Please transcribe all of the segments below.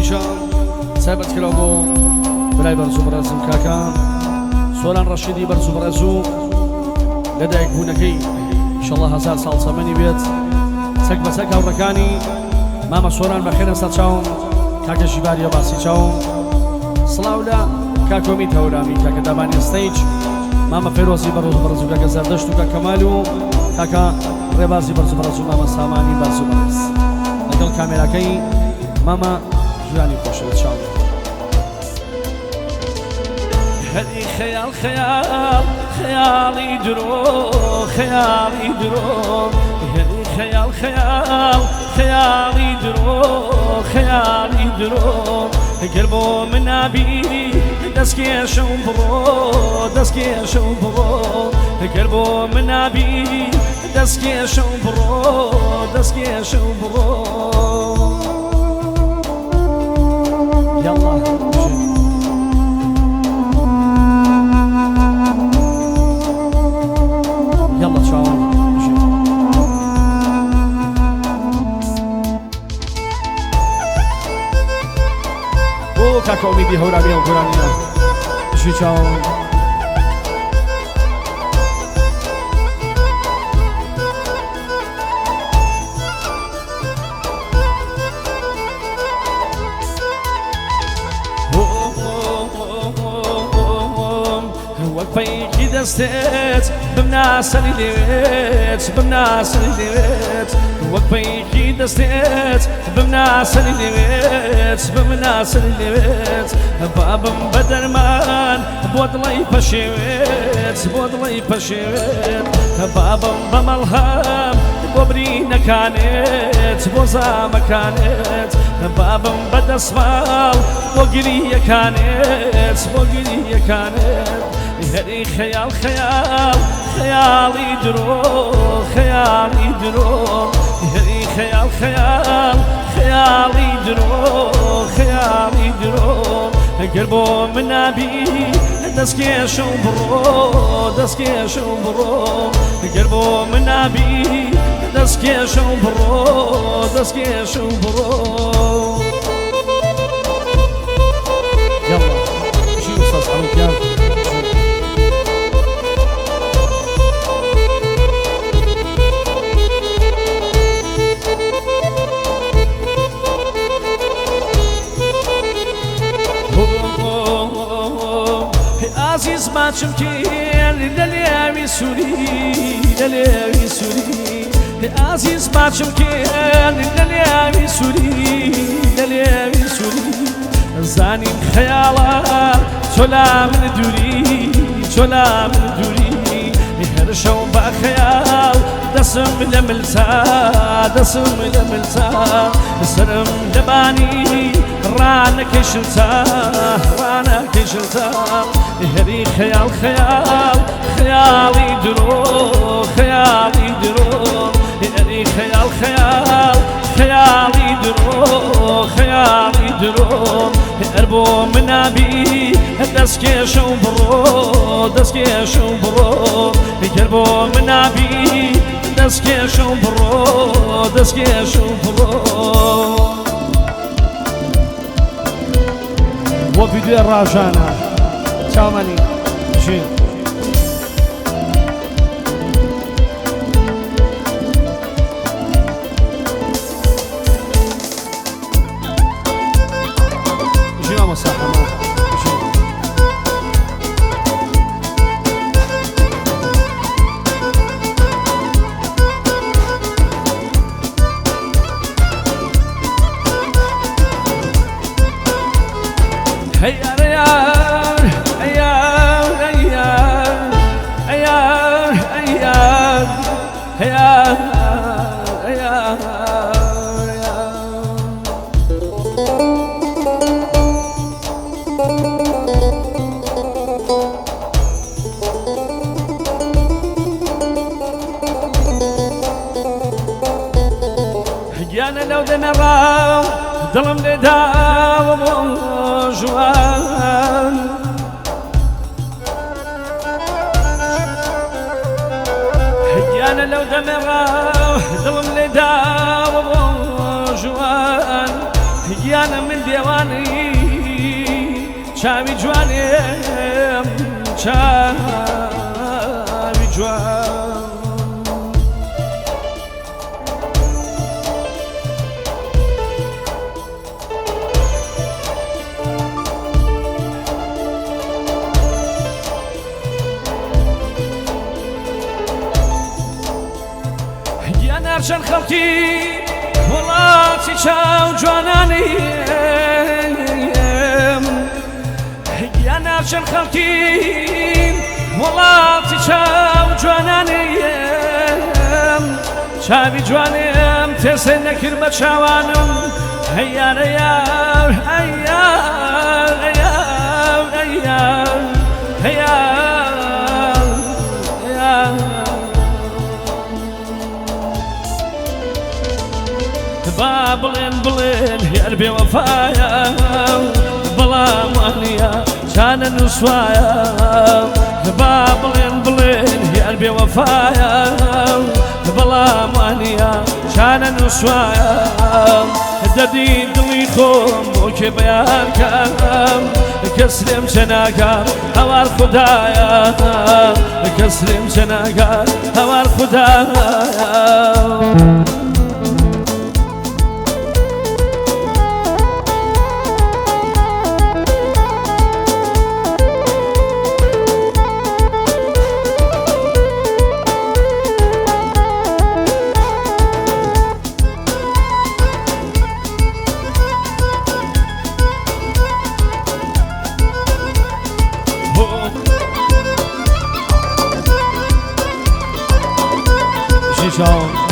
هەمیشە سایبەت کرا بۆ برای بەرز و بەڕێزم کاکە سۆران ڕەشیدی بەرز و بەڕێز و لەدایک بوونەکەی ئینشەڵڵا 1000 ساڵ چەمەنی بێت چەک بە چەک هاوڕەکانی مامە سۆران بەخێرە سەر چاوم کاکە ژیباریە باسی چاوم سڵاو لە کاکۆمی تەورامی کاکە دابانی ستەیج مامە فێرۆزی بەڕۆز و بەڕێز و کاکە زەردەشت و کاکە کەمال و کاکە ڕێبازی بەرز و بەڕێز و مامە سامانی بەرز و بەڕێز لەگەڵ کامێراکەی مامە ژیانی خۆشە لە چاوم هەری خەیاڵ خەیاڵ خەیاڵی درۆ خەیاڵی درۆ هەری خەیاڵ خەیاڵ خەیاڵی درۆ خەیاڵی درۆ گەر بۆ من نابی دەستکێشە و بڕۆ دەستکێشە و بڕۆ گەر بۆ من نابی دەستکێشە و بڕۆ دەستکێشە و بڕۆ یاڵڵا يلا تشاور او كاكا أميدي هورانيا وقرانيا شي تشاور وەکفەیەکی دەستێت بمناسەری لێوێت بمناسەری لێوێت وەکفەیەکی دەستێت بمناسەری لێوێت بمناسەری لێوێت بابم بە دەرمان بۆ دڵی پەشێوێت بۆ دڵی پەشێوێت بابم بە مەڵهام بۆ برینەکانێت بۆ زامەکانێت بابم بە دەسماڵ بۆ گریەکانێت بۆ گریەکانێت هەری خەیاڵ خەیاڵ خەیاڵی درۆ خەیاڵی درۆ هەری خەیاڵ خەیاڵ خەیاڵی درۆ خەیاڵی درۆ گەر بۆ من نابی دەستکێشە و بڕۆ دەستکێشە و بڕۆ گەر بۆ من نابی دەستکێشە و بڕۆ دەستکێشە و بڕۆ يلا شي أستاذ حميد يلا عزیز ماچم کێن لەلێوی سووری لەلێوی سووری عزیز ماچم کێن لەلێوی سووری لەلێوی سووری زانیم خەیاڵە چۆلا من دووری چۆلا من دووری هەر شەو بە خەیاڵ دەسم لە ملسا دەسم لە ملسا سرم لەبانی ڕانەکەشنتا ڕانەکەشنتا هەری خەیاڵ خەیاڵ خەیاڵی درۆ خەیاڵی درۆ هەری خەیاڵ خەیاڵ خەیاڵی درۆ خەیاڵی درۆ هەر بۆ من نابی دەستکێشە و بڕۆ دەستکێشە و بڕۆ گەر بۆ من نابی دەستکێشە و بڕۆ دەستکێشە و بڕۆ بۆ ڤیدیۆ ڕاژانە چاومانی ژین ژین مەساحەمە ژین هيا ريان أيام أيام أيام أيام أيام أيام أنا لو دنراو ظلم لداو جوان أنا لو دنراو ظلم لداو جوان گیانە من دێوانی چاوی جوانێم چاوی جوان گیانەرچەند خەڵکی وڵاتی چاو جوانانیم گیانەرچەند خەڵکی وڵاتی چاو جوانانیم چاوی جوانێم تێسێ نەکرد بە چاوانم هەیار هەیار هەیار هەیار هەیار هەیار هەیار با بڵێن بڵێن هێر بێوەفایە بەڵام وانە چانە نووسوایە با بڵێن بڵێن هێر بێوەفایە بەڵام وانە چانە نووسوایە دەدی دڵی خۆم بۆ کێ بەیانکەم کەس لێم چەناکات هەوار خودایە کەس لێم چەناکات هەوار خودایە شیشان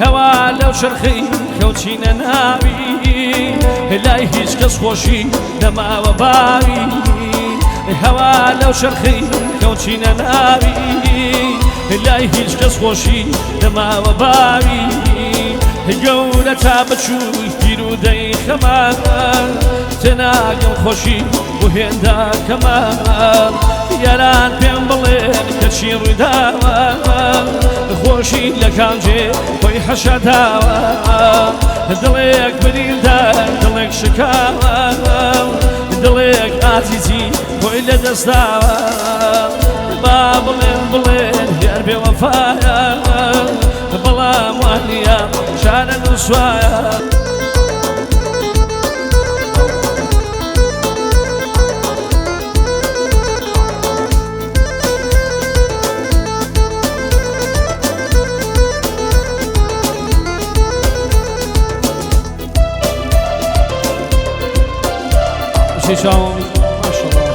هەوا لەو شەرخەی کەوچینە ناوی لای هیچ کەس خۆشی نەماوە باوی هەوا لەو شەرخەی کەوچینە ناوی لای هیچ کەس خۆشی نەماوە باوی گەورە تا بچووی پیر و دەی خەمان تێناگەم خۆشی بۆ هێنداکەمان یاران پێم بڵێن کەچی ڕوویداوە خۆشی لە کامجێ خۆی حەشەداوە دڵێک بریندار دڵێک شکاوە دڵێک ئازیزی خۆی لە دەستداوە با بڵێن بڵێن یار بێوەفایە بەڵام وانە شانە نووسوایە شیشان ماشاءالله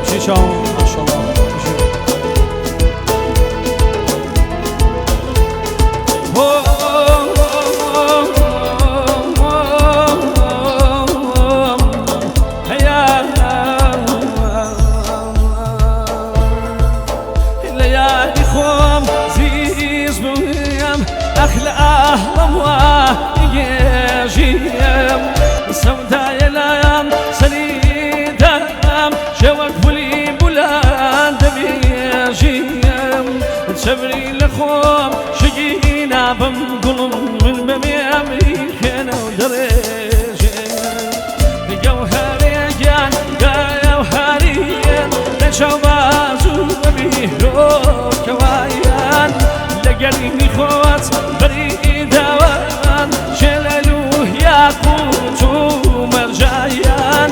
شیشان ماشاءالله أخلى أهلم ويجيم سوداء الأيام سنيدم شوق بلي بلاد بيجيم تشبري لخوم شجينا بمقلم من بميامي خينا ودريجيم جوهري جان جوهري لشوبازو بميرو كوايان لقلبي خوات بريدوان شللوه ياقوت ومرجايان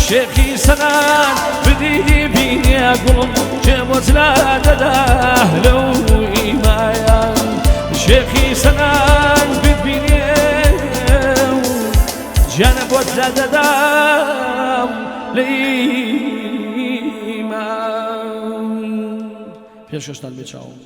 شيخي سنان بدي بيني أقولم جموت لا دداه لو إيمايان شيخي سنان بدي بيني جنبوت لا دداه لإيمان پێشکەشتان بێ چاوم.